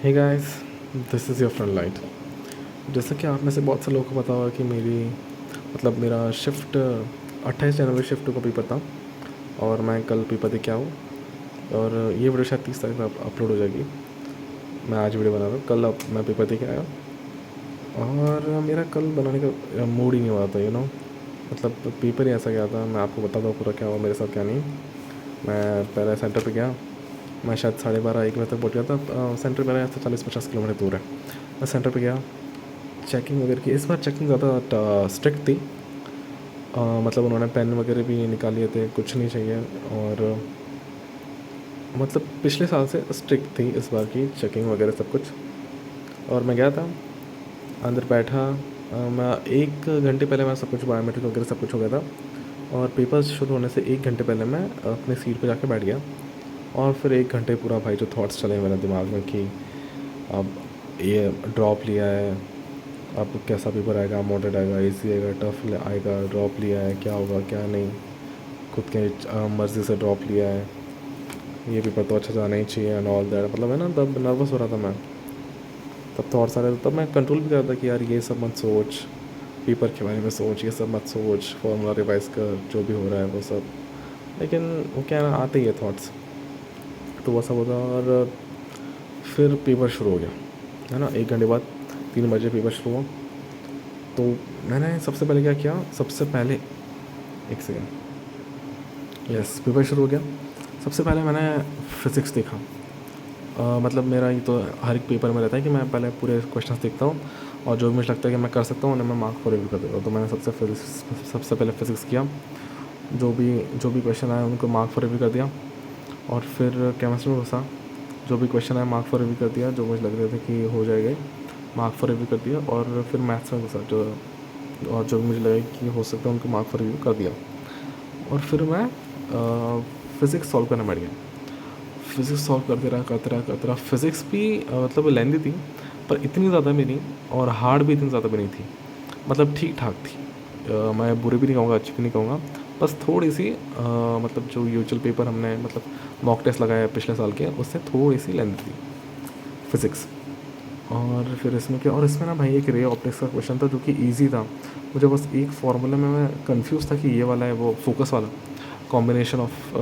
Hey guys, this is your front light. जैसा कि आप में से बहुत से लोगों को पता होगा कि मेरा शिफ्ट 28 जनवरी शिफ्ट को पेपर था और मैं कल पेपर दे के आया हूँ। और ये वीडियो शायद 30 तारीख को अपलोड हो जाएगी। मैं आज वीडियो बना रहा हूँ, कल मैं पेपर दे के आया और मेरा कल बनाने का मूड ही नहीं हो रहा था, मतलब पेपर ही ऐसा गया था। मैं आपको बताता हूँ पूरा क्या हुआ मेरे साथ क्या नहीं। मैं पहले सेंटर पे गया। मैं शायद 12:30-1 बजे तक पहुँच गया था। सेंटर मेरा यहाँ से 40-50 किलोमीटर दूर है। मैं सेंटर पे गया, चेकिंग वगैरह की। इस बार चेकिंग ज़्यादा स्ट्रिक्ट थी। मतलब उन्होंने पेन वगैरह भी निकाल लिए थे, कुछ नहीं चाहिए। और मतलब पिछले साल से स्ट्रिक्ट थी इस बार की चेकिंग वगैरह सब कुछ। और मैं गया था, अंदर बैठा। मैं 1 घंटे पहले मैं सब कुछ बायोमेट्रिक वगैरह सब कुछ हो गया था। और पेपर शुरू होने से 1 घंटे पहले मैं अपनी सीट पे जाके बैठ गया। और फिर 1 घंटे पूरा भाई जो थॉट्स चले मेरे दिमाग में कि अब ये ड्रॉप लिया है, अब कैसा पेपर आएगा, मॉडरेट आएगा, इजी आएगा, टफ आएगा, ड्रॉप लिया है, क्या होगा क्या नहीं, खुद के मर्ज़ी से ड्रॉप लिया है, ये पेपर तो अच्छा जाना ही चाहिए एंड ऑल दैट। मतलब है ना, तब नर्वस हो रहा था मैं। तब तो और सारे, तब मैं कंट्रोल भी कर रहा था कि यार ये सब मत सोच, पेपर के बारे में सोच, ये सब मत सोच, फॉर्मूला रिवाइज कर, जो भी हो रहा है वो सब। लेकिन वो क्या है ना, आते ही है थॉट्स, तो वो सब होता। और फिर पेपर शुरू हो गया, है ना। 1 घंटे बाद 3 बजे पेपर शुरू हुआ। तो मैंने सबसे पहले क्या किया, सबसे पहले एक सेकेंड, यस, पेपर शुरू हो गया। सबसे पहले मैंने फ़िज़िक्स देखा। मतलब मेरा ये तो हर एक पेपर में रहता है कि मैं पहले पूरे क्वेश्चंस देखता हूँ और जो भी मुझे लगता है कि मैं कर सकता हूँ उन्हें मैं मार्क फॉर रिव्यू कर देता हूँ। तो मैंने सबसे पहले फ़िज़िक्स किया। जो भी क्वेश्चन आए उनको मार्क फॉर रिव्यू कर दिया। और फिर केमिस्ट्री में घुसा। जो भी क्वेश्चन आए मार्क फॉर रिव्यू कर दिया, जो मुझे लग रहे थे कि हो जाएगा, मार्क फॉर रिव्यू कर दिया। और फिर मैथ्स में घुसा, जो भी मुझे लगा कि हो सकता है उनको मार्क फॉर रिव्यू कर दिया। और फिर मैं फ़िज़िक्स सॉल्व करने बैठ गया। फ़िज़िक्स सॉल्व करते रहा। फ़िज़िक्स भी मतलब लेंदी थी, पर इतनी ज़्यादा भी नहीं और हार्ड भी इतनी ज़्यादा भी नहीं थी। मतलब ठीक ठाक थी। मैं बुरी भी नहीं कहूँगा, अच्छी भी नहीं कहूँगा। बस थोड़ी सी मतलब जो यूजुअल पेपर हमने मतलब मॉक टेस्ट लगाया पिछले साल के, उससे थोड़ी सी लेंथ थी फ़िज़िक्स। और फिर इसमें क्या, और इसमें ना भाई एक रे ऑप्टिक्स का क्वेश्चन था जो कि ईजी था। मुझे बस एक फार्मूला में मैं कंफ्यूज था कि ये वाला है वो फोकस वाला, कॉम्बिनेशन ऑफ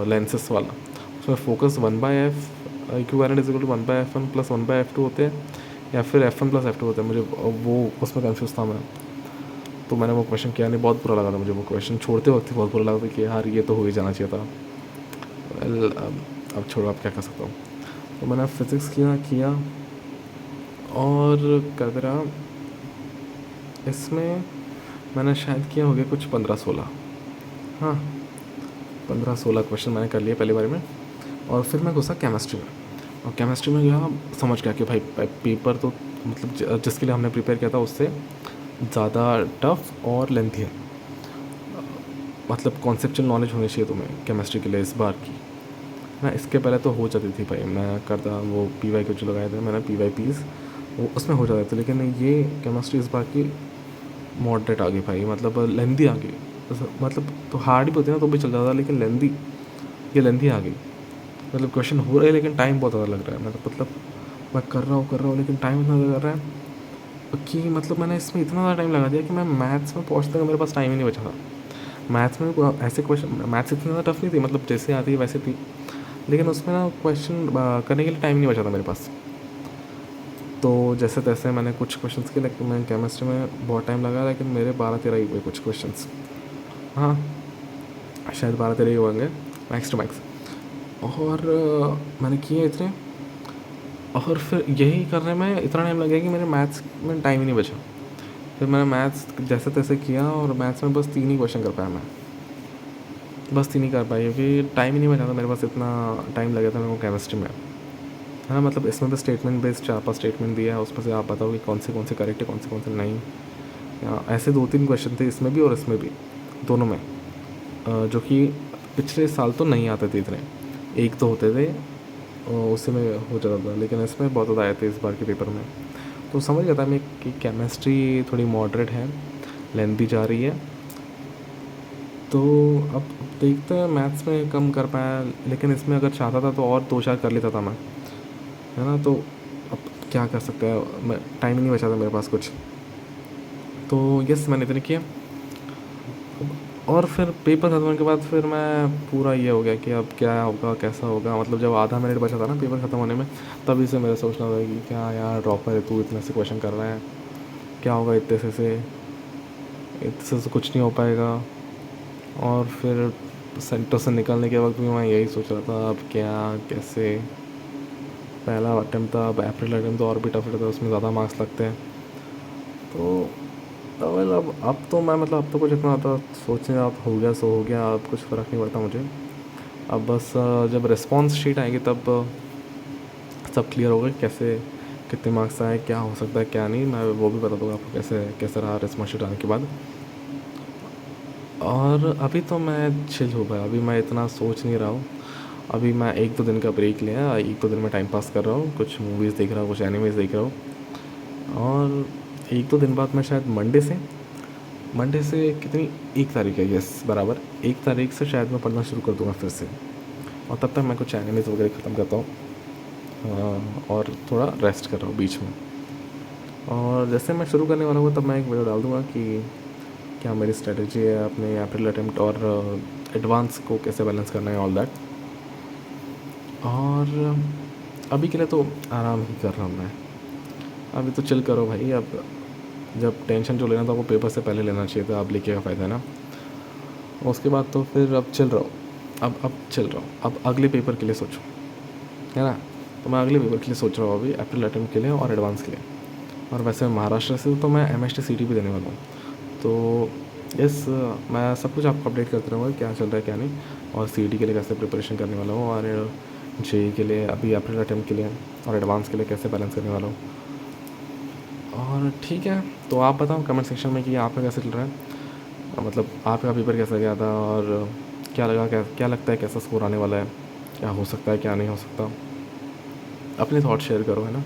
लेंसेस वाला। उसमें focus 1/f equivalent is equal to 1/f1 plus 1/f2 होते हैं, या फिर f1 प्लस f2 होते हैं। मुझे वो उसमें कंफ्यूज था मैं। तो मैंने वो क्वेश्चन किया नहीं, बहुत बुरा लगा था मुझे वो क्वेश्चन छोड़ते वक्त ही। बहुत बुरा लगा था कि यार ये तो हो ही जाना चाहिए था। वेल, अब छोड़ो, अब क्या कर सकता हूँ। तो मैंने फिज़िक्स किया और करते रहा। इसमें मैंने शायद किया हो गया कुछ 15-16, हाँ, 15-16 क्वेश्चन मैंने कर लिए पहली बार में। और फिर मैं घुसा केमिस्ट्री में। और केमिस्ट्री में गया, समझ गया कि भाई पेपर तो मतलब जिसके लिए हमने प्रिपेयर किया था उससे ज़्यादा टफ और लेंथी है। मतलब कॉन्सेप्चुअल नॉलेज होनी चाहिए तुम्हें केमिस्ट्री के लिए इस बार की ना। इसके पहले तो हो जाती थी भाई, मैं करता वो PY के जो लगाए थे मैंने, PYPs, वो उसमें हो जाते थे। लेकिन ये केमिस्ट्री इस बार की मॉडरेट आ गई भाई, मतलब लेंदी आ गई। मतलब तो हार्ड भी होती है ना तो भी चल जाता, लेकिन लेंदी, ये लेंदी आ गई। मतलब क्वेश्चन हो रहा है लेकिन टाइम बहुत ज़्यादा लग रहा है। मतलब मैं कर रहा हूँ लेकिन टाइम इतना ज़्यादा लग रहा है कि मतलब मैंने इसमें इतना ज़्यादा टाइम लगा दिया कि मैं मैथ्स में पहुँचते तक मेरे पास टाइम ही नहीं बचा था। मैथ्स में ऐसे क्वेश्चन, मैथ्स इतनी ज़्यादा टफ नहीं थी, मतलब जैसे आती है वैसे थी, लेकिन उसमें ना क्वेश्चन करने के लिए टाइम नहीं बचा था मेरे पास। तो जैसे तैसे मैंने कुछ क्वेश्चंस किए, लेकिन मैं केमिस्ट्री में बहुत टाइम लगा, लेकिन मेरे 12-13 ही हुए कुछ क्वेश्चंस। हाँ, शायद 12-13 ही होंगे मैक्स टू मैक्स। और मैंने किए इतने। और फिर यही करने में इतना टाइम लग गया कि मेरे मैथ्स में टाइम ही नहीं बचा। फिर मैंने मैथ्स जैसे तैसे किया और मैथ्स में बस 3 ही क्वेश्चन कर पाया मैं, बस 3 ही कर पाई, क्योंकि टाइम ही नहीं बचा था मेरे पास। इतना टाइम लगा था मेरे को केमिस्ट्री में, है ना। मतलब इसमें तो स्टेटमेंट बेस्ड 4-5 स्टेटमेंट दिया है, उसमें से आप बताओ कि कौन से करेक्ट है, कौन से नहीं। ऐसे 2-3 क्वेश्चन थे इसमें भी और इसमें भी, दोनों में, जो कि पिछले साल तो नहीं आते थे इतने, एक तो होते थे उसी में हो जाता था, लेकिन इसमें बहुत ज़्यादा आए थे इस बार के पेपर में। तो समझ गया था मैं कि केमिस्ट्री थोड़ी मॉडरेट है, लेंथी जा रही है। तो अब देखते हैं, मैथ्स में कम कर पाया, लेकिन इसमें अगर चाहता था तो और 2-4 कर लेता था मैं, है ना। तो अब क्या कर सकते हैं, मैं टाइम ही नहीं बचा था मेरे पास कुछ। तो यस, मैंने इतने किए। और फिर पेपर ख़त्म होने के बाद फिर मैं पूरा ये हो गया कि अब क्या होगा कैसा होगा। मतलब जब आधा मिनट बचा था ना पेपर ख़त्म होने में, तभी से मेरा सोचना था कि क्या यार ड्रॉपर है तू, इतने से क्वेश्चन कर रहा है, क्या होगा इतने से तो कुछ नहीं हो पाएगा। और फिर सेंटर से निकलने के वक्त भी मैं यही सोच रहा था अब क्या कैसे। पहला अटैम्प्ट था, अब अप्रैल अटैम्प्ट तो और भी टफ रहता है, उसमें ज़्यादा मार्क्स लगते हैं। तो वेल अब तो मैं मतलब अब तो कुछ इतना आता सोचने, अब हो गया सो हो गया, अब कुछ फ़र्क नहीं पड़ता मुझे। अब बस जब रिस्पॉन्स शीट आएगी तब सब क्लियर होगा कि कैसे कितने मार्क्स आए, क्या हो सकता है क्या नहीं। मैं वो भी बता दूँगा आपको कैसे कैसे रहा रिस्पॉन्स शीट आने के बाद। और अभी तो मैं चिल हो गया, अभी मैं इतना सोच नहीं रहा हूँ। अभी मैं 1-2 दिन का ब्रेक लिया, 1-2 दिन में टाइम पास कर रहा हूँ, कुछ मूवीज़ देख रहा हूँ, कुछ एनिमेज़ देख रहा हूँ। और 1-2 दिन बाद मैं शायद मंडे से कितनी 1 तारीख है, यस बराबर 1 तारीख से शायद मैं पढ़ना शुरू कर दूँगा फिर से। और तब तक मैं कुछ एनिमेज़ वगैरह ख़त्म करता हूँ। और थोड़ा रेस्ट कर रहा हूँ बीच में। और जैसे मैं शुरू करने वाला हूँ तब मैं एक वीडियो डाल दूँगा कि क्या मेरी स्ट्रेटजी है अपने अप्रैल अटेम्प्ट और एडवांस को कैसे बैलेंस करना है, ऑल दैट। और अभी के लिए तो आराम ही कर रहा हूँ मैं। अभी तो चिल करो भाई। अब जब टेंशन जो लेना था वो पेपर से पहले लेना चाहिए था, अब लेके क्या फ़ायदा है ना। उसके बाद तो फिर अब चिल रहा हूँ। अब चिल रहा हूँ, अब अगले पेपर के लिए सोचो, है ना। तो मैं अगले पेपर के लिए सोच रहा हूँ अभी, अप्रैल अटेम्प्ट के लिए और एडवांस के लिए। और वैसे महाराष्ट्र से तो मैं MST CT भी देने वाला हूँ। तो यस, मैं सब कुछ आपको अपडेट करते रहूँगा क्या चल रहा है क्या नहीं। और CT के लिए कैसे प्रिपरेशन करने वाला हूँ, और JEE के लिए अभी अप्रैल अटेम्प्ट के लिए, और एडवांस के लिए कैसे बैलेंस करने वाला हूँ। और ठीक है, तो आप बताओ कमेंट सेक्शन में कि आपका कैसे चल रहा है, मतलब आपका पेपर कैसा गया था, और क्या लगता है कैसा स्कोर आने वाला है, क्या हो सकता है क्या नहीं हो सकता। अपने थॉट शेयर करो, है ना।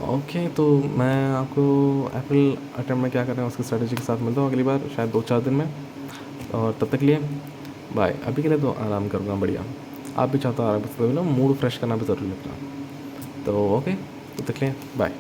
ओके, तो मैं आपको अप्रैल अटेम्प्ट में क्या करना है उसकी स्ट्रेटजी के साथ मिलता हूँ अगली बार, शायद 2-4 दिन में। और तब तक के लिए बाय। अभी के लिए तो आराम करूँगा बढ़िया। आप भी चाहते हो आराम करते हो ना, मूड फ्रेश करना भी ज़रूरी लगता है। तो ओके, तब तक के लिए बाय।